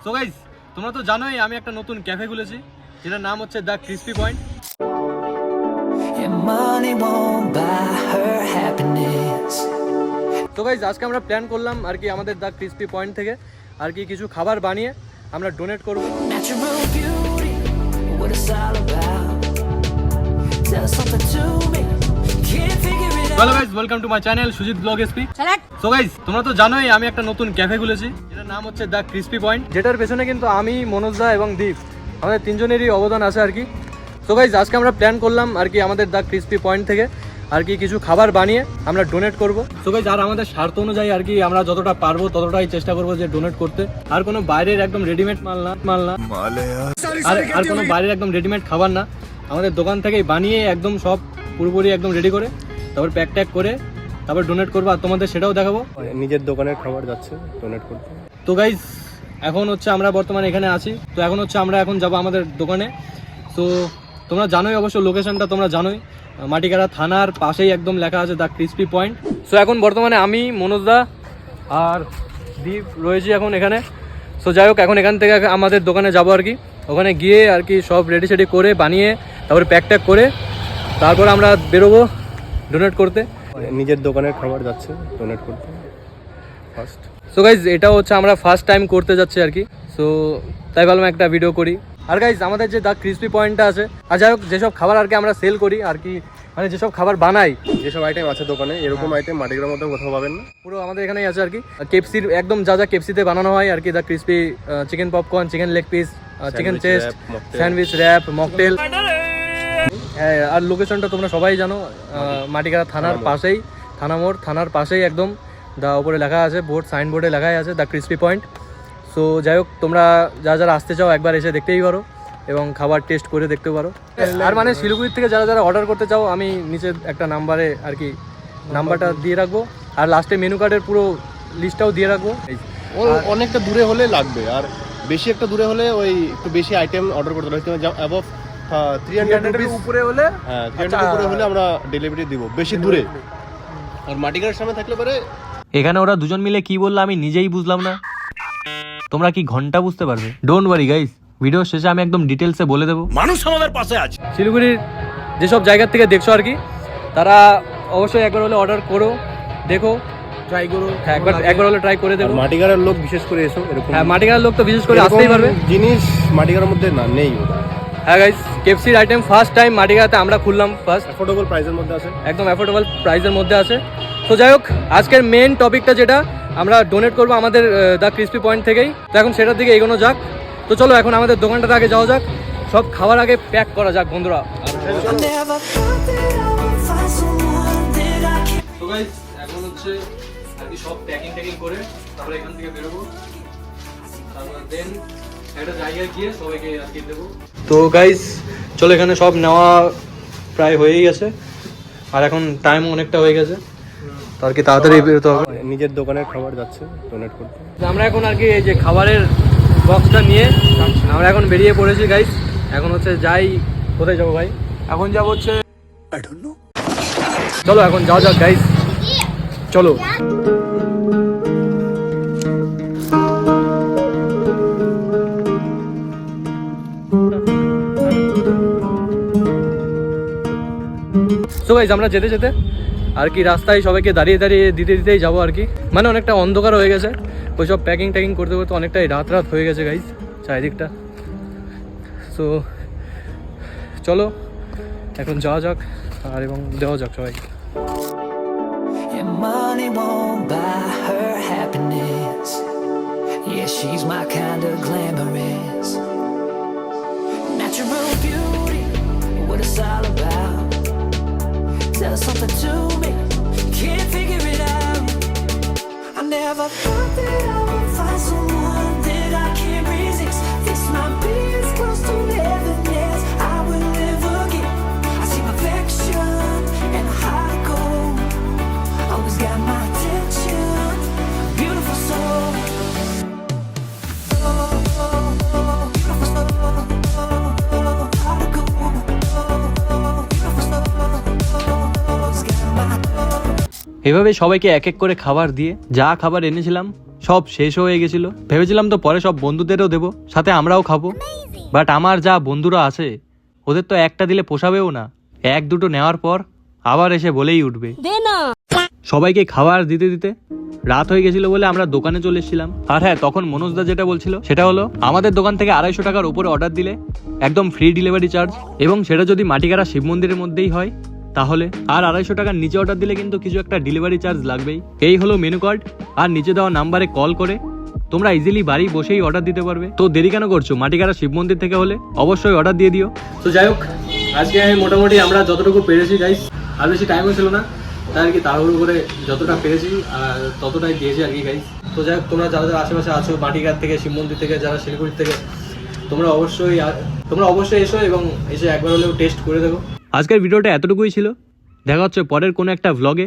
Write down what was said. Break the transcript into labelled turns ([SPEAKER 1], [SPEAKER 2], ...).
[SPEAKER 1] So guys, তোমরা তো জানোই আমি একটা নতুন ক্যাফে খুলেছি যেটার নাম হচ্ছে দ্য ক্রিস্পি পয়েন্ট। তো গাইস, আজকে আমরা প্ল্যান করলাম আর কি আমাদের দ্য ক্রিস্পি পয়েন্ট থেকে আর কি কিছু খাবার বানিয়ে আমরা ডোনেট করব। Hello guys, welcome to my channel Sujit blog SP. So guys, তোমরা তো জানোই আমি একটা নতুন ক্যাফে খুলেছি যেটার নাম হচ্ছে দ্য ক্রিস্পি পয়েন্ট, যেটার পেছনে কিন্তু আমি, মনোজদা এবং দীপ আমাদের তিনজনেরই অবদান আছে আর কি। সো গাইস, আজকে আমরা প্ল্যান করলাম আর কি আমাদের দ্য ক্রিস্পি পয়েন্ট থেকে আর কি কিছু খাবার বানিয়ে আমরা ডোনেট করব। সো গাইস, আর আমাদের স্বার্থ অনুযায়ী আর কি আমরা যতটা পারবো ততটাই চেষ্টা করবো যে ডোনেট করতে। আর কোনো বাইরের একদম রেডিমেড মাল না আর কোনো বাইরের একদম রেডিমেড খাবার না, আমাদের দোকান থেকেই বানিয়ে একদম সব পুরোপুরি একদম রেডি করে তারপর প্যাক ট্যাক করে তারপর ডোনেট করবো, আর তোমাদের সেটাও দেখাবো।
[SPEAKER 2] নিজের দোকানের খাবার যাচ্ছে ডোনেট করতে।
[SPEAKER 1] তো গাইস, এখন হচ্ছে আমরা বর্তমানে এখানে আছি, তো এখন হচ্ছে আমরা এখন যাব আমাদের দোকানে। তো তোমরা জানোই অবশ্য লোকেশনটা তোমরা জানোই, মাটিকারা থানার পাশেই একদম লেখা আছে দ্য ক্রিস্পি পয়েন্ট। সো এখন বর্তমানে আমি, মনোজদা আর দীপ রয়েছি এখন এখানে। সো যাই হোক, এখন এখান থেকে আমাদের দোকানে যাব আর কি, ওখানে গিয়ে আর কি সব রেডি সেডি করে বানিয়ে তারপরে প্যাক ট্যাক করে তারপর আমরা বেরোবো ডোনেট করতে।
[SPEAKER 2] নিজের দোকানের খাবার যাচ্ছে ডোনেট করতে ফার্স্ট।
[SPEAKER 1] সো গাইজ, এটা হচ্ছে আমরা ফার্স্ট টাইম করতে যাচ্ছি আর কি, সো তাই ভাবলাম একটা ভিডিও করি। আর গাইজ, আমাদের যে দ্য ক্রিস্পি পয়েন্টটা আছে, আর যাই হোক যেসব খাবার আর কি আমরা সেল করি আর কি, মানে যেসব খাবার বানাই,
[SPEAKER 2] যেসব আইটেম আছে দোকানে, এরকম আইটেম মাটিগ্রামের মধ্যে কোথাও পাবেন না,
[SPEAKER 1] পুরো আমাদের এখানেই আছে আর কি। কেএফসির একদম যা যা কেএফসিতে বানানো হয় আর কি, the crispy chicken popcorn, chicken leg piece, chicken chest, sandwich, wrap, mocktail. হ্যাঁ, আর লোকেশনটা তোমরা সবাই জানো, মাটিকারা থানার পাশেই, থানার পাশেই একদম দা উপরে লেখা আছে, সাইনবোর্ডে লেখাই আছে দ্য ক্রিস্পি পয়েন্ট। সো যাই হোক, তোমরা যারা আসতে চাও একবার এসে দেখতেই পারো এবং খাবার টেস্ট করে দেখতে পারো। আর মানে শিলিগুড়ির থেকে যারা অর্ডার করতে চাও, আমি নিচে একটা নাম্বারে আর কি নাম্বারটা দিয়ে রাখবো, আর লাস্টে মেনু কার্ডের পুরো লিস্টটাও দিয়ে রাখবো।
[SPEAKER 2] অনেকটা দূরে হলে লাগবে, আর বেশি একটা দূরে হলে ওই একটু বেশি আইটেম অর্ডার করতে হবে। অ্যাবভ 300
[SPEAKER 1] উপরে হলে,
[SPEAKER 2] হ্যাঁ 300 উপরে হলে আমরা ডেলিভারি দিব, বেশি দূরে। আর মাটিগ্রামের সামনে থাকলে পরে
[SPEAKER 1] এখানে ওরা দুজন মিলে কি বললো আমি নিজেই বুঝলাম না, তোমরা কি ঘন্টা বুঝতে পারবে? ডোন্ট ওয়ারি গাইস, ভিডিও শেষে আমি একদম ডিটেলসে বলে দেবো। মানুষ আমাদের পাশে আছে। শিলিগুড়ির যেসব জায়গা থেকে দেখছো আর কি, তারা অবশ্যই একবার হলে অর্ডার করো, দেখো, ট্রাই করো। হ্যাঁ, একবার হলে ট্রাই করে দেখো।
[SPEAKER 2] মাটিগ্রামের লোক বিশেষ করে এসো, এরকম
[SPEAKER 1] হ্যাঁ, মাটিগ্রামের লোক তো বিশেষ করে আসতেই পারবে।
[SPEAKER 2] জিনিস মাটিগ্রামের মধ্যে না নেই।
[SPEAKER 1] হ্যাঁ গাইস, কেএফসির আইটেম ফার্স্ট টাইম মাটিগ্রাতে আমরা খুললাম ফার্স্ট।
[SPEAKER 2] অ্যাফোর্ডেবল প্রাইসের মধ্যে আছে,
[SPEAKER 1] একদম অ্যাফোর্ডেবল প্রাইসের মধ্যে আছে। তো যাই হোক, আজকের মেন টপিকটা যেটা আমরা ডোনেট করবো আমাদের দ্য ক্রিস্পি পয়েন্ট থেকেই, তো এখন সেটার দিকে এগোনো যাক। তো চলো এখন আমাদের দোকানটার আগে যাওয়া যাক, সব খাবার আগে প্যাক করা যাক বন্ধুরা। তো গাইস, এখন হচ্ছে আর কি সব প্যাকিং করে তারপরে এখান থেকে বেরোবো, তারপর দেন একটা জায়গায় গিয়ে সবাইকে আর কি দেবো। তো গাইস চলো, এখানে সব নেওয়া প্রায় হয়েই গেছে, আর এখন টাইম অনেকটা হয়ে গেছে, তো আর কি তাড়াতাড়ি বেরোতে হবে।
[SPEAKER 2] নিজের দোকানের খাবার যাচ্ছে ডোনেট করতে।
[SPEAKER 1] আমরা এখন আর কি এই যে খাবারের বক্সটা নিয়ে আমরা এখন বেরিয়ে পড়েছি গাইস। এখন হচ্ছে যাই, কোথায় যাবো ভাই? এখন যাবো হচ্ছে চলো এখন যাওয়া যাক গাইস, চলো। তো গাইস, আমরা যেতে যেতে আর কি রাস্তায় সবাইকে দাঁড়িয়ে দিতেই যাবো আর কি, মানে অনেকটা অন্ধকার হয়ে গেছে, ওই সব প্যাকিং করতে করতে অনেকটাই রাত হয়ে গেছে গাইস চারিদিকটা। সো চলো এখন যাওয়া যাক আর এবং দেওয়া যাক সবাইকে।
[SPEAKER 3] Money won't buy her happiness. Yeah, she's my kind of glamorous. Natural beauty, what it's all about. Tell something to me, can't figure it out. I never thought that I would find someone that I can't resist. This might be as close to heaven as I will ever get. I see perfection and a heart of gold. Always got my attention, beautiful soul.
[SPEAKER 1] এভাবে সবাইকে এক এক করে খাবার দিয়ে যা খাবার এনেছিলাম সব শেষ হয়ে গেছিল। ভেবেছিলাম তো পরে সব বন্ধুদেরও দেবো, সাথে আমরাও খাবো। বাট আমার যা বন্ধুরা আছে ওদের তো একটা দিলে পোষাবেও না, এক দুটো নেওয়ার পর আবার এসে বলেই উঠবে। সবাইকে খাবার দিতে দিতে রাত হয়ে গেছিল বলে আমরা দোকানে চলে এসেছিলাম। আর হ্যাঁ, তখন মনোজদা যেটা বলছিল সেটা হলো আমাদের দোকান থেকে 250 টাকার উপরে অর্ডার দিলে একদম ফ্রি ডেলিভারি চার্জ, এবং সেটা যদি মাটিগাড়া শিব মন্দিরের মধ্যেই হয় তাহলে, আর 250 টাকার নিচে অর্ডার দিলে কিন্তু কিছু একটা ডেলিভারি চার্জ লাগবেই। এই হলো মেনু কার্ড, আর নিচে দেওয়া নাম্বারে কল করে তোমরা ইজিলি বাড়ি বসেই অর্ডার দিতে পারবে। তো দেরি কেন করছো? মাটিগাড়া শিব মন্দির থেকে হলে অবশ্যই অর্ডার দিয়ে দিও। তো যাই হোক, আজকে মোটামুটি আমরা যতটুকু পেরেছি গাইস, আর বেশি টাইমও ছিল না, তাই আর কি তাড়াহুড়ো করে যতটা পেরেছি আর ততটাই দিয়েছি আর কি গাইস। তো যাই হোক, তোমরা যারা যারা আশেপাশে আছো, মাটিঘাট থেকে, শিব মন্দির থেকে, যারা শিলিগুড়ি থেকে, তোমরা অবশ্যই এসো এবং এসে একবার হলেও টেস্ট করে দেখো। আজকের ভিডিওটা এতটুকুই ছিল, দেখা হচ্ছে পরের কোনো একটা ভ্লগে।